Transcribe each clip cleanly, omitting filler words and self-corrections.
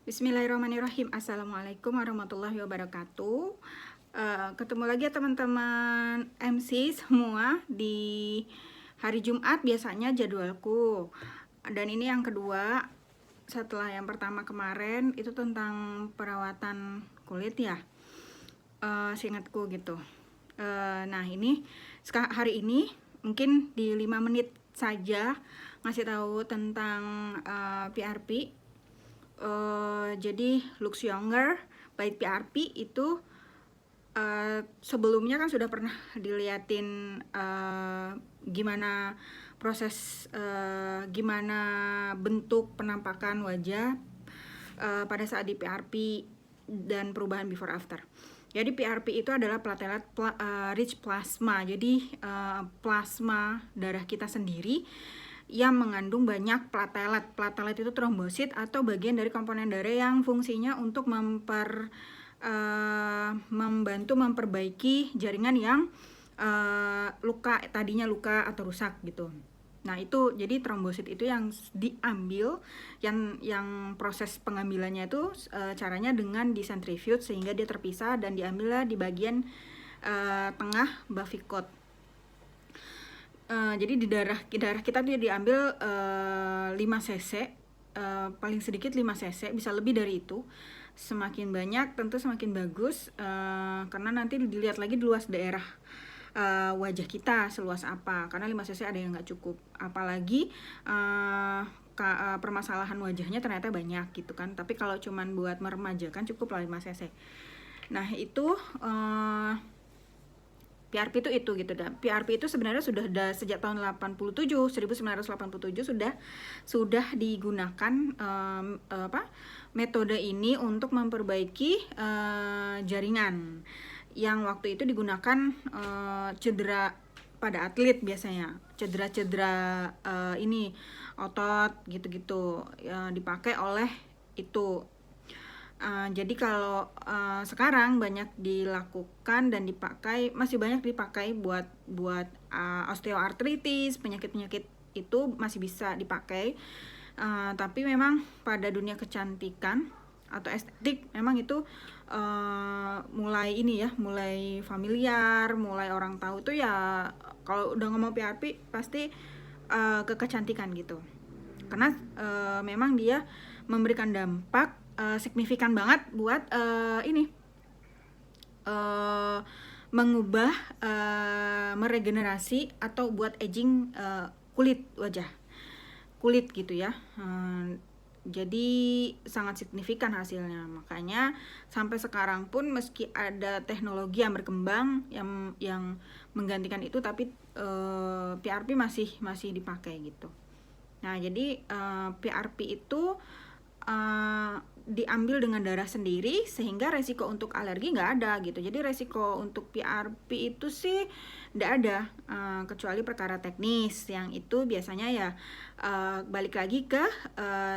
Bismillahirrahmanirrahim. Assalamualaikum warahmatullahi wabarakatuh. Ketemu lagi ya teman-teman MC semua di hari Jumat biasanya jadwalku. Dan ini yang kedua setelah yang pertama kemarin itu tentang perawatan kulit ya. Seingatku gitu. Nah ini hari ini mungkin di 5 menit saja ngasih tahu tentang PRP. Jadi Looks Younger by PRP itu sebelumnya kan sudah pernah diliatin gimana proses, gimana bentuk penampakan wajah pada saat di PRP dan perubahan before after. Jadi PRP itu adalah platelet rich plasma. Jadi plasma darah kita sendiri yang mengandung banyak platelet. Platelet itu trombosit atau bagian dari komponen darah yang fungsinya untuk membantu memperbaiki jaringan yang tadinya luka atau rusak gitu. Nah itu jadi trombosit itu yang diambil, yang proses pengambilannya itu caranya dengan disentrifuge sehingga dia terpisah dan diambillah di bagian tengah Bavikot. Jadi di darah kita tuh diambil 5 cc, paling sedikit 5 cc, bisa lebih dari itu. Semakin banyak tentu semakin bagus, karena nanti dilihat lagi luas daerah wajah kita seluas apa, karena 5 cc ada yang nggak cukup, apalagi permasalahan wajahnya ternyata banyak gitu kan. Tapi kalau cuman buat meremajakan cukup lah 5 cc. Nah itu PRP itu gitu dah. PRP itu sebenarnya sudah sejak tahun 1987 sudah digunakan metode ini untuk memperbaiki jaringan yang waktu itu digunakan cedera pada atlet biasanya, cedera ini otot gitu-gitu dipakai oleh itu. Jadi kalau sekarang banyak dilakukan dan masih banyak dipakai buat osteoartritis, penyakit-penyakit itu masih bisa dipakai. Tapi memang pada dunia kecantikan atau estetik memang itu mulai familiar, mulai orang tahu itu ya. Kalau udah ngomong PRP pasti ke kecantikan gitu, karena memang dia memberikan dampak signifikan banget buat mengubah, meregenerasi atau buat aging kulit gitu ya. Jadi sangat signifikan hasilnya. Makanya sampai sekarang pun meski ada teknologi yang berkembang yang menggantikan itu, tapi PRP masih dipakai gitu. Nah jadi PRP itu diambil dengan darah sendiri sehingga resiko untuk alergi nggak ada gitu. Jadi resiko untuk PRP itu sih nggak ada, kecuali perkara teknis yang itu biasanya ya balik lagi ke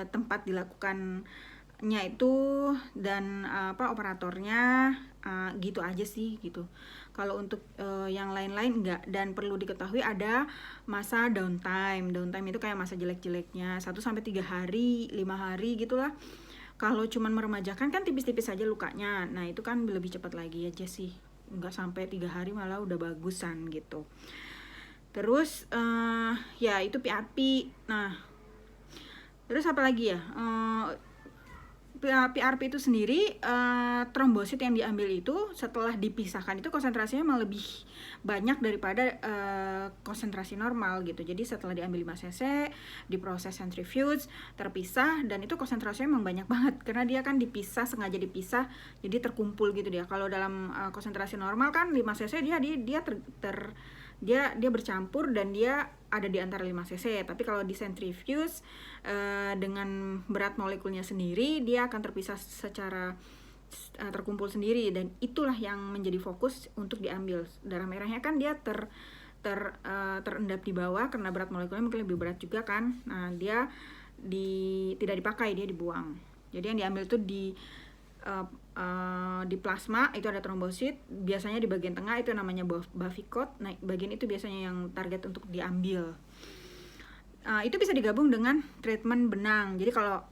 tempat dilakukannya itu dan operatornya, gitu aja sih gitu. Kalau untuk yang lain-lain enggak, dan perlu diketahui ada masa downtime itu kayak masa jelek-jeleknya 1-3 hari, 5 hari gitulah. Kalau cuman meremajakan kan tipis-tipis aja lukanya, nah itu kan lebih cepat lagi aja sih, enggak sampai 3 hari malah udah bagusan gitu. Terus ya itu PRP. Nah terus apa lagi ya, PRP itu sendiri, trombosit yang diambil itu setelah dipisahkan itu konsentrasinya malah lebih banyak daripada konsentrasi normal gitu. Jadi setelah diambil 5 cc, diproses centrifuge, terpisah, dan itu konsentrasinya memang banyak banget karena dia kan sengaja dipisah, jadi terkumpul gitu dia. Kalau dalam konsentrasi normal kan 5 cc dia bercampur dan dia ada di antara 5 cc, tapi kalau di centrifuge dengan berat molekulnya sendiri dia akan terpisah secara terkumpul sendiri, dan itulah yang menjadi fokus untuk diambil. Darah merahnya kan dia terendap di bawah karena berat molekulnya mungkin lebih berat juga kan. Nah dia tidak dipakai, dia dibuang. Jadi yang diambil itu di plasma itu ada trombosit, biasanya di bagian tengah itu namanya Bavikot. Nah bagian itu biasanya yang target untuk diambil. Itu bisa digabung dengan treatment benang. Jadi kalau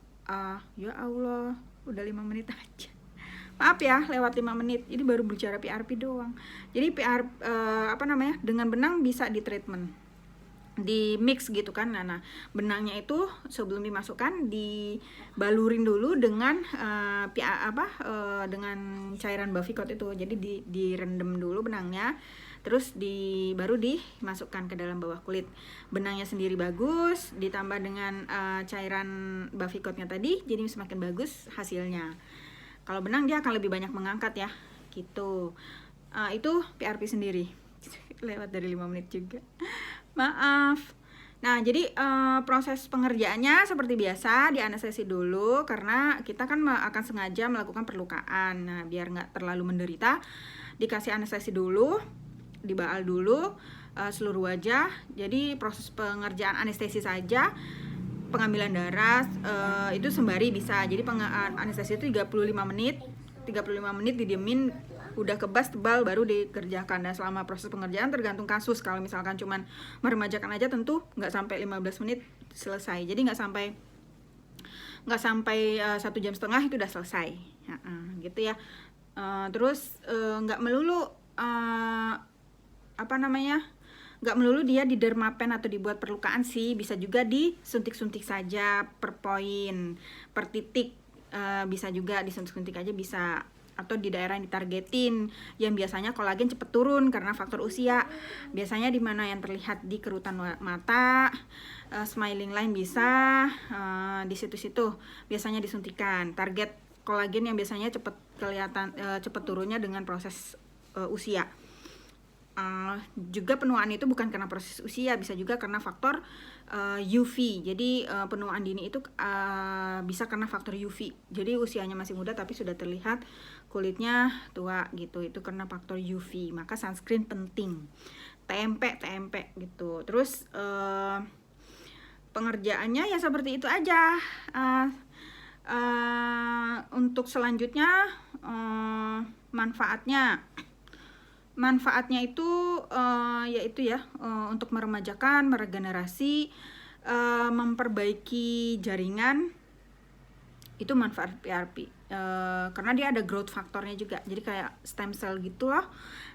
ya Allah, udah 5 menit aja. Maaf ya, lewat 5 menit. Ini baru bicara PRP doang. Jadi dengan benang bisa di treatment, di mix gitu kan. Nah, benangnya itu sebelum dimasukkan dibalurin dulu dengan dengan cairan Bavikot itu. Jadi direndam dulu benangnya, terus baru dimasukkan ke dalam bawah kulit. Benangnya sendiri bagus, ditambah dengan cairan Bavikotnya tadi, jadi semakin bagus hasilnya. Kalau benang dia akan lebih banyak mengangkat ya, gitu. Itu PRP sendiri. Lewat dari 5 menit juga. Maaf. Nah, jadi proses pengerjaannya seperti biasa, dianestesi dulu karena kita kan akan sengaja melakukan perlukaan. Nah, biar nggak terlalu menderita, dikasih anestesi dulu, dibaal dulu seluruh wajah. Jadi proses pengerjaan anestesi saja, pengambilan darah itu sembari bisa. Jadi anestesi itu 35 menit didiemin, udah kebas tebal baru dikerjakan. Dan selama proses pengerjaan tergantung kasus. Kalau misalkan cuman meremajakan aja tentu nggak sampai 15 menit selesai. Jadi nggak sampai 1,5 jam itu udah selesai. Gitu ya. Terus nggak melulu nggak melulu dia di dermapen atau dibuat perlukaan sih, bisa juga disuntik-suntik saja per poin, per titik, bisa juga disuntik-suntik aja bisa, atau di daerah yang ditargetin yang biasanya kolagen cepet turun karena faktor usia. Biasanya di mana yang terlihat di kerutan mata, smiling line bisa, di situ-situ biasanya disuntikan. Target kolagen yang biasanya cepet kelihatan cepet turunnya dengan proses usia. Juga penuaan itu bukan karena proses usia, bisa juga karena faktor UV. Jadi penuaan dini itu bisa karena faktor UV. Jadi usianya masih muda tapi sudah terlihat kulitnya tua gitu, itu karena faktor UV. Maka sunscreen penting, TMP gitu. Terus pengerjaannya ya seperti itu aja. Untuk selanjutnya manfaatnya itu yaitu ya untuk meremajakan, meregenerasi, memperbaiki jaringan, itu manfaat PRP. Karena dia ada growth faktornya juga, jadi kayak stem cell gitu loh.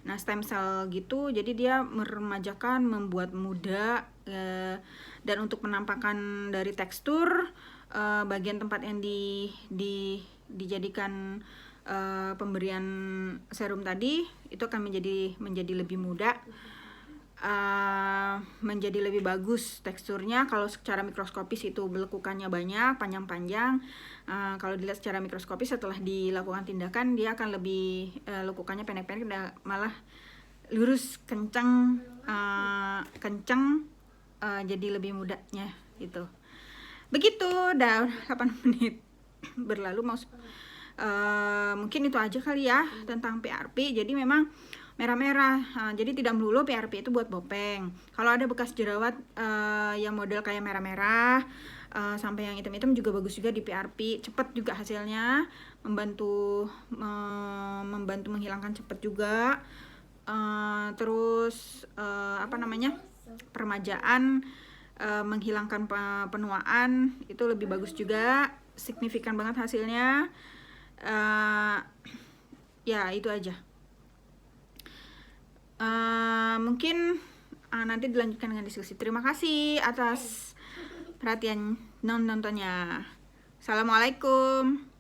Nah, stem cell gitu, jadi dia meremajakan, membuat muda, dan untuk penampakan dari tekstur bagian tempat yang dijadikan pemberian serum tadi itu akan menjadi lebih muda, menjadi lebih bagus teksturnya. Kalau secara mikroskopis itu belekukannya banyak, panjang-panjang. Kalau dilihat secara mikroskopis setelah dilakukan tindakan dia akan lebih lekukannya pendek-pendek, malah lurus, kencang, jadi lebih mudanya gitu. Begitu, udah 8 menit berlalu. Mungkin itu aja kali ya tentang PRP. Jadi memang merah-merah, jadi tidak melulu PRP itu buat bopeng. Kalau ada bekas jerawat yang model kayak merah-merah sampai yang hitam-hitam juga bagus juga di PRP, cepat juga hasilnya, membantu menghilangkan cepat juga. Terus peremajaan, menghilangkan penuaan itu lebih bagus juga, signifikan banget hasilnya. Ya itu aja. Mungkin nanti dilanjutkan dengan diskusi. Terima kasih atas perhatian nontonnya. Assalamualaikum.